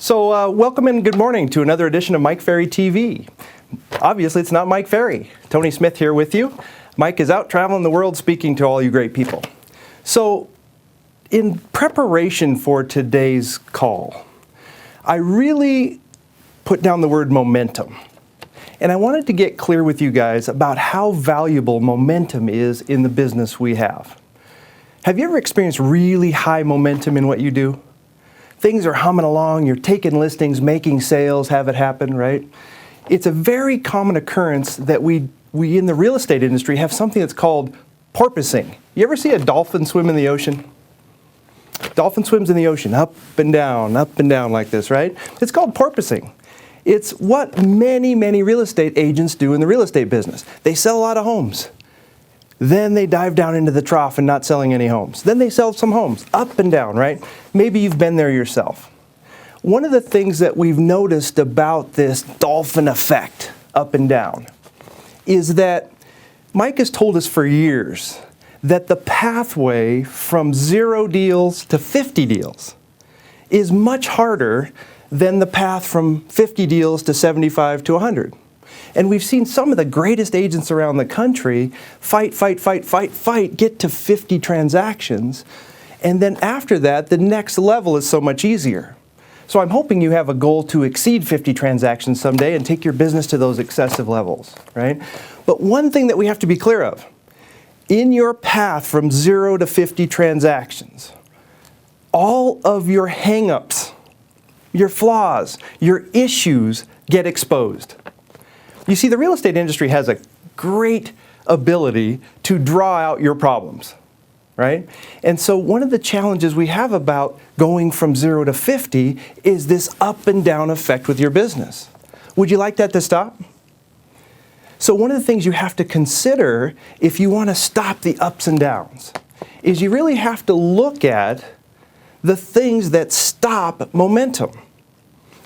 Welcome and good morning to another edition of Mike Ferry TV. Obviously, it's not Mike Ferry. Tony Smith here with you. Mike is out traveling the world speaking to all you great people. So, in preparation for today's call, I really put down the word momentum. And I wanted to get clear with you guys about how valuable momentum is in the business we have. Have you ever experienced really high momentum in what you do? Things are humming along, you're taking listings, making sales, have it happen, right? It's a very common occurrence that we in the real estate industry have something that's called porpoising. You ever see a dolphin swim in the ocean? Dolphin swims in the ocean, up and down like this, right? It's called porpoising. It's what many real estate agents do in the real estate business. They sell a lot of homes. Then they dive down into the trough and not selling any homes. Then they sell some homes, up and down, right? Maybe you've been there yourself. One of the things that we've noticed about this dolphin effect, up and down, is that Mike has told us for years that the pathway from 0 deals to 50 deals is much harder than the path from 50 deals to 75 to 100. And we've seen some of the greatest agents around the country fight, get to 50 transactions. And then after that, the next level is so much easier. So I'm hoping you have a goal to exceed 50 transactions someday and take your business to those excessive levels, right? But one thing that we have to be clear of, in your path from 0 to 50 transactions, all of your hang-ups, your flaws, your issues get exposed. You see, the real estate industry has a great ability to draw out your problems, right? And so one of the challenges we have about going from 0 to 50 is this up and down effect with your business. Would you like that to stop? So one of the things you have to consider if you want to stop the ups and downs is you really have to look at the things that stop momentum.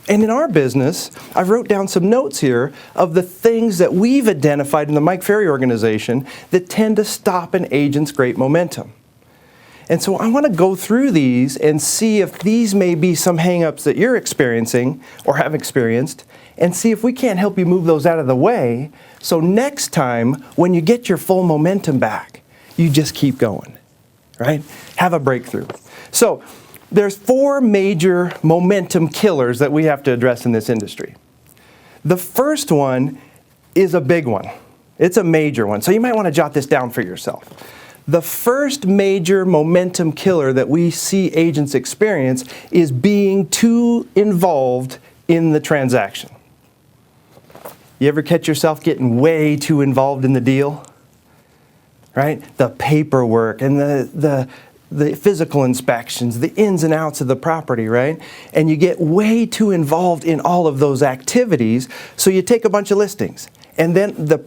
And in our business, I wrote down some notes here of the things that we've identified in the Mike Ferry organization that tend to stop an agent's great momentum. And so I want to go through these and see if these may be some hang-ups that you're experiencing or have experienced, and see if we can't help you move those out of the way so next time when you get your full momentum back, you just keep going, right? Have a breakthrough. So there's 4 major momentum killers that we have to address in this industry. The first one is a big one. It's a major one, so you might want to jot this down for yourself. The first major momentum killer that we see agents experience is being too involved in the transaction. You ever catch yourself getting way too involved in the deal? Right? The paperwork and the physical inspections, the ins and outs of the property, right? And you get way too involved in all of those activities, so you take a bunch of listings. And then the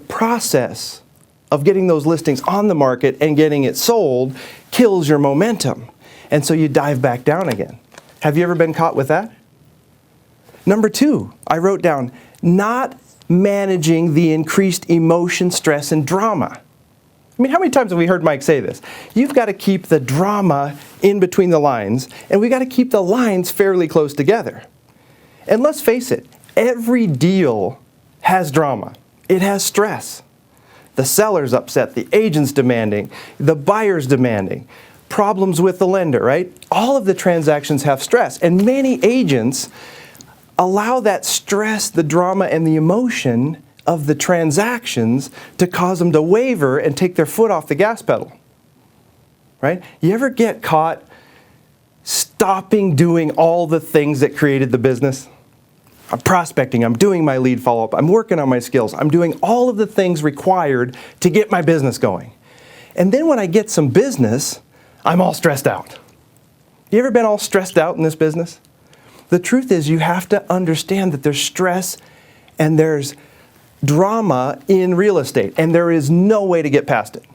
process of getting those listings on the market and getting it sold kills your momentum. And so you dive back down again. Have you ever been caught with that? Number 2, I wrote down, not managing the increased emotion, stress, and drama. I mean, how many times have we heard Mike say this? You've got to keep the drama in between the lines, and we've got to keep the lines fairly close together. And let's face it, every deal has drama. It has stress. The seller's upset, the agent's demanding, the buyer's demanding, problems with the lender, right? All of the transactions have stress, and many agents allow that stress, the drama, and the emotion of the transactions to cause them to waver and take their foot off the gas pedal, right? You ever get caught stopping doing all the things that created the business? I'm prospecting, I'm doing my lead follow-up, I'm working on my skills, I'm doing all of the things required to get my business going. And then when I get some business, I'm all stressed out. You ever been all stressed out in this business? The truth is you have to understand that there's stress and there's drama in real estate, and there is no way to get past it.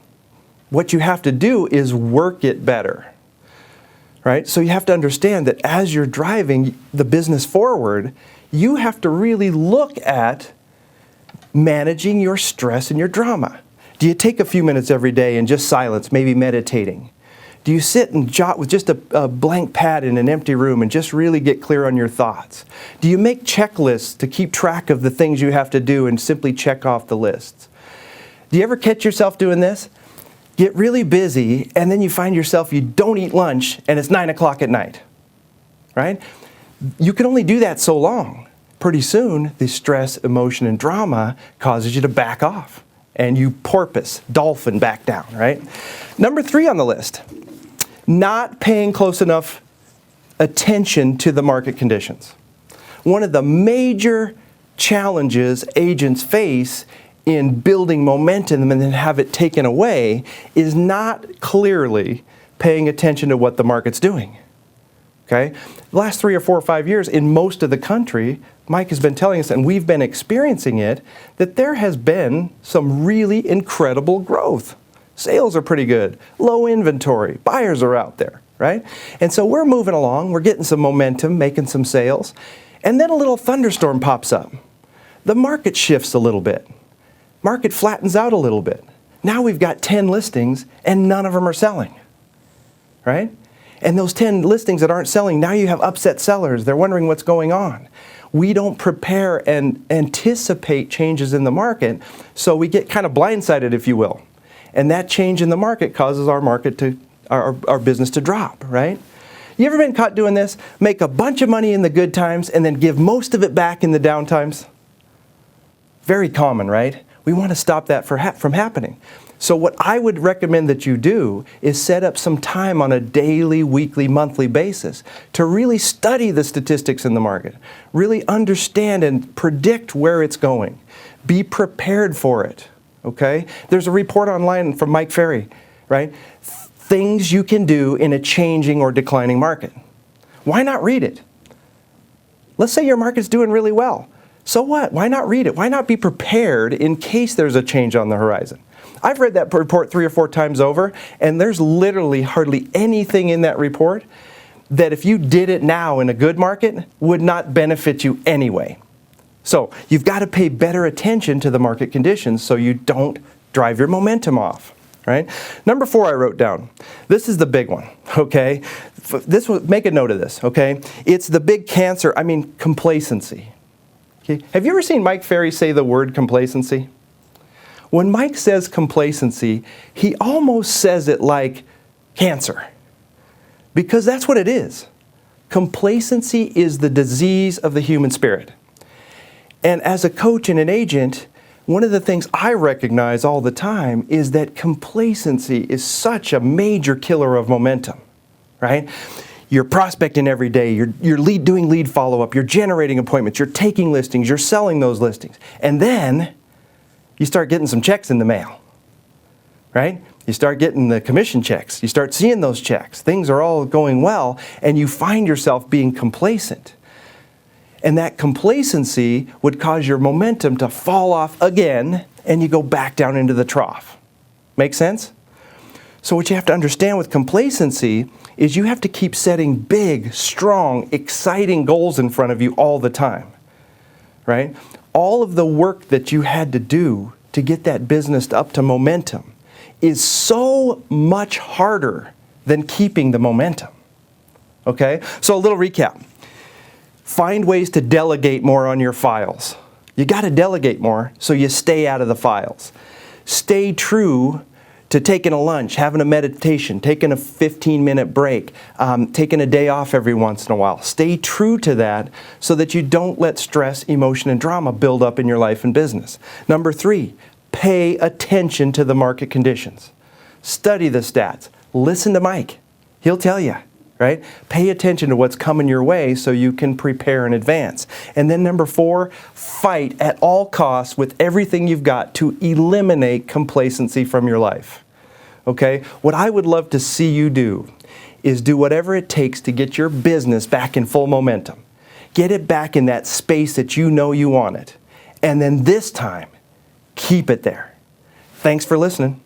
What you have to do is work it better, right? So you have to understand that as you're driving the business forward, you have to really look at managing your stress and your drama. Do you take a few minutes every day and just silence, maybe meditating? Do you sit and jot with just a blank pad in an empty room and just really get clear on your thoughts? Do you make checklists to keep track of the things you have to do and simply check off the lists? Do you ever catch yourself doing this? Get really busy, and then you find yourself you don't eat lunch, and it's 9 o'clock at night, right? You can only do that so long. Pretty soon, the stress, emotion, and drama causes you to back off, and you porpoise, dolphin back down, right? Number 3 on the list, not paying close enough attention to the market conditions. One of the major challenges agents face in building momentum and then have it taken away is not clearly paying attention to what the market's doing. Okay? The last 3 or 4 or 5 years in most of the country, Mike has been telling us, and we've been experiencing it, that there has been some really incredible growth. Sales are pretty good, low inventory, buyers are out there, right? And so we're moving along, we're getting some momentum, making some sales, and then a little thunderstorm pops up. The market shifts a little bit. Market flattens out a little bit. Now we've got 10 listings and none of them are selling, right? And those 10 listings that aren't selling, now you have upset sellers. They're wondering what's going on. We don't prepare and anticipate changes in the market, so we get kind of blindsided, if you will. And that change in the market causes our business to drop, right? You ever been caught doing this? Make a bunch of money in the good times and then give most of it back in the down times? Very common, right? We want to stop that from happening. So what I would recommend that you do is set up some time on a daily, weekly, monthly basis to really study the statistics in the market, really understand and predict where it's going. Be prepared for it, okay? There's a report online from Mike Ferry, right? Things you can do in a changing or declining market. Why not read it? Let's say your market's doing really well. So what? Why not read it? Why not be prepared in case there's a change on the horizon? I've read that report 3 or 4 times over, and there's literally hardly anything in that report that if you did it now in a good market would not benefit you anyway. So you've got to pay better attention to the market conditions so you don't drive your momentum off, right? Number 4 I wrote down. This is the big one, okay? Make a note of this, okay? It's the big cancer, complacency. Okay? Have you ever seen Mike Ferry say the word complacency? When Mike says complacency, he almost says it like cancer, because that's what it is. Complacency is the disease of the human spirit. And as a coach and an agent, one of the things I recognize all the time is that complacency is such a major killer of momentum, right? You're prospecting every day, you're doing lead follow-up, you're generating appointments, you're taking listings, you're selling those listings, and then you start getting some checks in the mail, right? You start getting the commission checks. You start seeing those checks. Things are all going well, and you find yourself being complacent. And that complacency would cause your momentum to fall off again, and you go back down into the trough. Make sense? So what you have to understand with complacency is you have to keep setting big, strong, exciting goals in front of you all the time, right? All of the work that you had to do to get that business up to momentum is so much harder than keeping the momentum, okay? So a little recap. Find ways to delegate more on your files. You got to delegate more so you stay out of the files. Stay true to taking a lunch, having a meditation, taking a 15-minute break, taking a day off every once in a while. Stay true to that so that you don't let stress, emotion, and drama build up in your life and business. Number 3, pay attention to the market conditions. Study the stats. Listen to Mike. He'll tell you, right? Pay attention to what's coming your way so you can prepare in advance. And then number 4, fight at all costs with everything you've got to eliminate complacency from your life. Okay? What I would love to see you do is do whatever it takes to get your business back in full momentum. Get it back in that space that you know you want it. And then this time, keep it there. Thanks for listening.